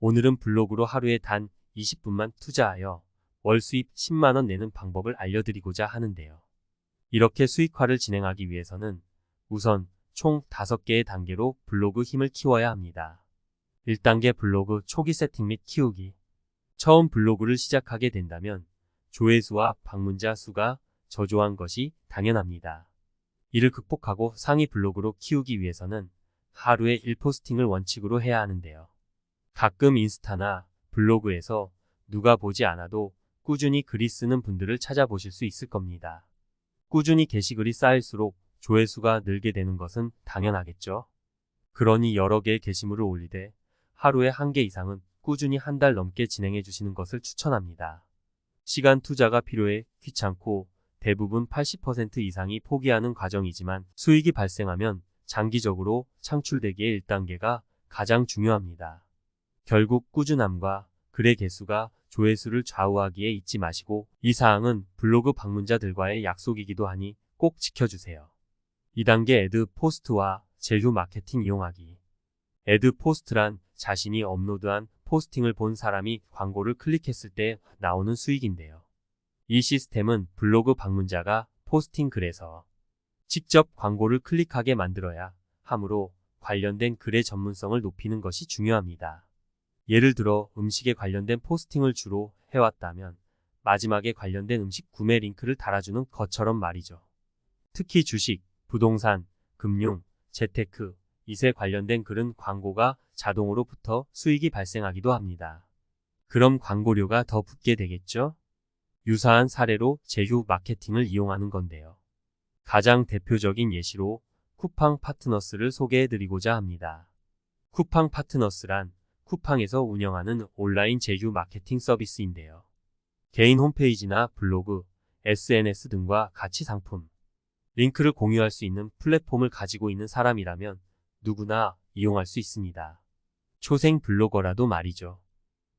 오늘은 블로그로 하루에 단 20분만 투자하여 월 수입 10만원 내는 방법을 알려드리고자 하는데요. 이렇게 수익화를 진행하기 위해서는 우선 총 5개의 단계로 블로그 힘을 키워야 합니다. 1단계 블로그 초기 세팅 및 키우기. 처음 블로그를 시작하게 된다면 조회수와 방문자 수가 저조한 것이 당연합니다. 이를 극복하고 상위 블로그로 키우기 위해서는 하루에 1포스팅을 원칙으로 해야 하는데요. 가끔 인스타나 블로그에서 누가 보지 않아도 꾸준히 글이 쓰는 분들을 찾아보실 수 있을 겁니다. 꾸준히 게시글이 쌓일수록 조회수가 늘게 되는 것은 당연하겠죠. 그러니 여러 개의 게시물을 올리되 하루에 1개 이상은 꾸준히 한 달 넘게 진행해 주시는 것을 추천합니다. 시간 투자가 필요해 귀찮고 대부분 80% 이상이 포기하는 과정이지만 수익이 발생하면 장기적으로 창출되기에 1단계가 가장 중요합니다. 결국 꾸준함과 글의 개수가 조회수를 좌우하기에 잊지 마시고 이 사항은 블로그 방문자들과의 약속이기도 하니 꼭 지켜주세요. 2단계 애드 포스트와 제휴 마케팅 이용하기. 애드 포스트란 자신이 업로드한 포스팅을 본 사람이 광고를 클릭했을 때 나오는 수익인데요. 이 시스템은 블로그 방문자가 포스팅 글에서 직접 광고를 클릭하게 만들어야 하므로 관련된 글의 전문성을 높이는 것이 중요합니다. 예를 들어 음식에 관련된 포스팅을 주로 해왔다면 마지막에 관련된 음식 구매 링크를 달아주는 것처럼 말이죠. 특히 주식, 부동산, 금융, 재테크, 이세 관련된 글은 광고가 자동으로 붙어 수익이 발생하기도 합니다. 그럼 광고료가 더 붙게 되겠죠? 유사한 사례로 제휴 마케팅을 이용하는 건데요. 가장 대표적인 예시로 쿠팡 파트너스를 소개해드리고자 합니다. 쿠팡 파트너스란 쿠팡에서 운영하는 온라인 제휴 마케팅 서비스인데요. 개인 홈페이지나 블로그, SNS 등과 같이 상품, 링크를 공유할 수 있는 플랫폼을 가지고 있는 사람이라면 누구나 이용할 수 있습니다. 초생 블로거라도 말이죠.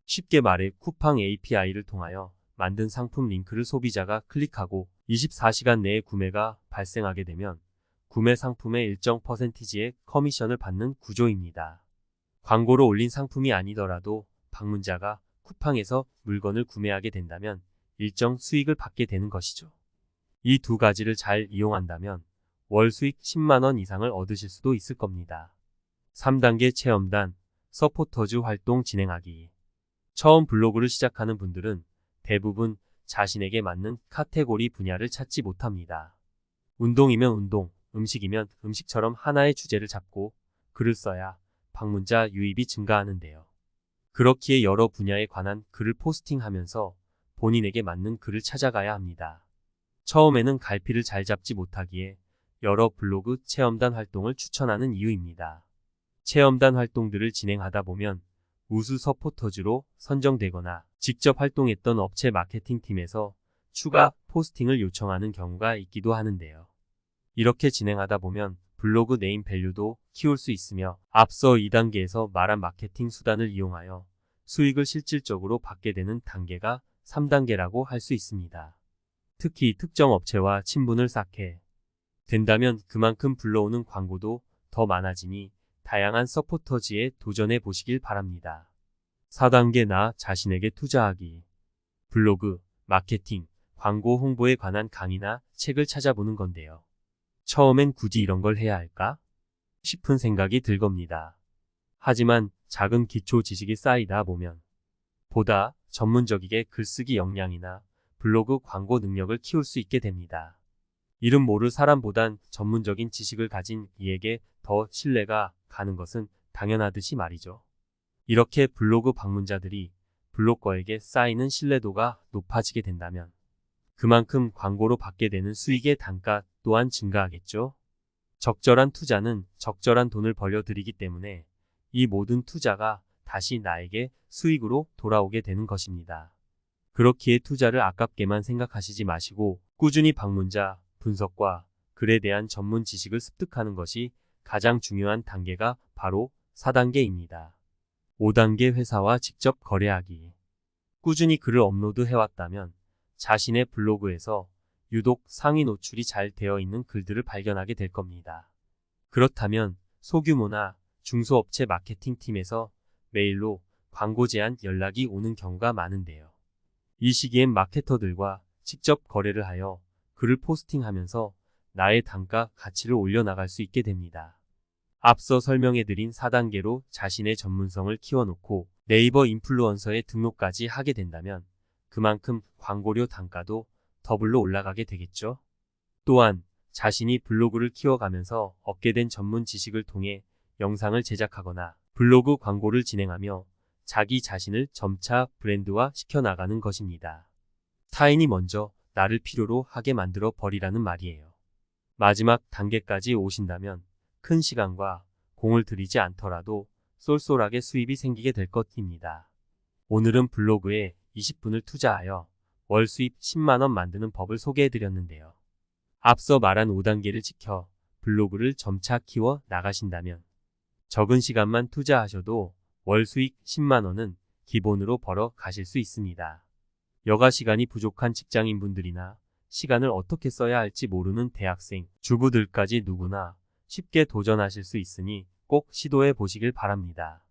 쉽게 말해 쿠팡 API를 통하여 만든 상품 링크를 소비자가 클릭하고 24시간 내에 구매가 발생하게 되면 구매 상품의 일정 퍼센티지의 커미션을 받는 구조입니다. 광고로 올린 상품이 아니더라도 방문자가 쿠팡에서 물건을 구매하게 된다면 일정 수익을 받게 되는 것이죠. 이 두 가지를 잘 이용한다면 월 수익 10만원 이상을 얻으실 수도 있을 겁니다. 3단계 체험단, 서포터즈 활동 진행하기. 처음 블로그를 시작하는 분들은 대부분 자신에게 맞는 카테고리 분야를 찾지 못합니다. 운동이면 운동, 음식이면 음식처럼 하나의 주제를 잡고 글을 써야 방문자 유입이 증가하는데요. 그렇기에 여러 분야에 관한 글을 포스팅하면서 본인에게 맞는 글을 찾아가야 합니다. 처음에는 갈피를 잘 잡지 못하기에 여러 블로그 체험단 활동을 추천하는 이유입니다. 체험단 활동들을 진행하다 보면 우수 서포터즈로 선정되거나 직접 활동했던 업체 마케팅팀에서 추가 포스팅을 요청하는 경우가 있기도 하는데요. 이렇게 진행하다 보면 블로그 네임 밸류도 키울 수 있으며 앞서 2단계에서 말한 마케팅 수단을 이용하여 수익을 실질적으로 받게 되는 단계가 3단계라고 할 수 있습니다. 특히 특정 업체와 친분을 쌓게 된다면 그만큼 불러오는 광고도 더 많아지니 다양한 서포터즈에 도전해 보시길 바랍니다. 4단계 나 자신에게 투자하기. 블로그, 마케팅, 광고 홍보에 관한 강의나 책을 찾아보는 건데요. 처음엔 굳이 이런 걸 해야 할까? 싶은 생각이 들 겁니다. 하지만 작은 기초 지식이 쌓이다 보면 보다 전문적이게 글쓰기 역량이나 블로그 광고 능력을 키울 수 있게 됩니다. 이름 모를 사람보단 전문적인 지식을 가진 이에게 더 신뢰가 가는 것은 당연하듯이 말이죠. 이렇게 블로그 방문자들이 블로거에게 쌓이는 신뢰도가 높아지게 된다면 그만큼 광고로 받게 되는 수익의 단가 또한 증가하겠죠. 적절한 투자는 적절한 돈을 벌려들이기 때문에 이 모든 투자가 다시 나에게 수익으로 돌아오게 되는 것입니다. 그렇기에 투자를 아깝게만 생각하시지 마시고 꾸준히 방문자 분석과 글에 대한 전문 지식을 습득하는 것이 가장 중요한 단계가 바로 4단계입니다. 5단계 회사와 직접 거래하기. 꾸준히 글을 업로드 해왔다면 자신의 블로그에서 유독 상위 노출이 잘 되어 있는 글들을 발견하게 될 겁니다. 그렇다면 소규모나 중소업체 마케팅팀에서 메일로 광고 제안 연락이 오는 경우가 많은데요. 이 시기엔 마케터들과 직접 거래를 하여 글을 포스팅하면서 나의 단가 가치를 올려나갈 수 있게 됩니다. 앞서 설명해드린 4단계로 자신의 전문성을 키워놓고 네이버 인플루언서에 등록까지 하게 된다면 그만큼 광고료 단가도 더블로 올라가게 되겠죠. 또한 자신이 블로그를 키워가면서 얻게 된 전문 지식을 통해 영상을 제작하거나 블로그 광고를 진행하며 자기 자신을 점차 브랜드화 시켜나가는 것입니다. 타인이 먼저 나를 필요로 하게 만들어 버리라는 말이에요. 마지막 단계까지 오신다면 큰 시간과 공을 들이지 않더라도 쏠쏠하게 수입이 생기게 될 것입니다. 오늘은 블로그에 20분을 투자하여 월 수입 10만원 만드는 법을 소개해드렸는데요. 앞서 말한 5단계를 지켜 블로그를 점차 키워 나가신다면 적은 시간만 투자하셔도 월 수익 10만원은 기본으로 벌어 가실 수 있습니다. 여가 시간이 부족한 직장인분들이나 시간을 어떻게 써야 할지 모르는 대학생, 주부들까지 누구나 쉽게 도전하실 수 있으니 꼭 시도해 보시길 바랍니다.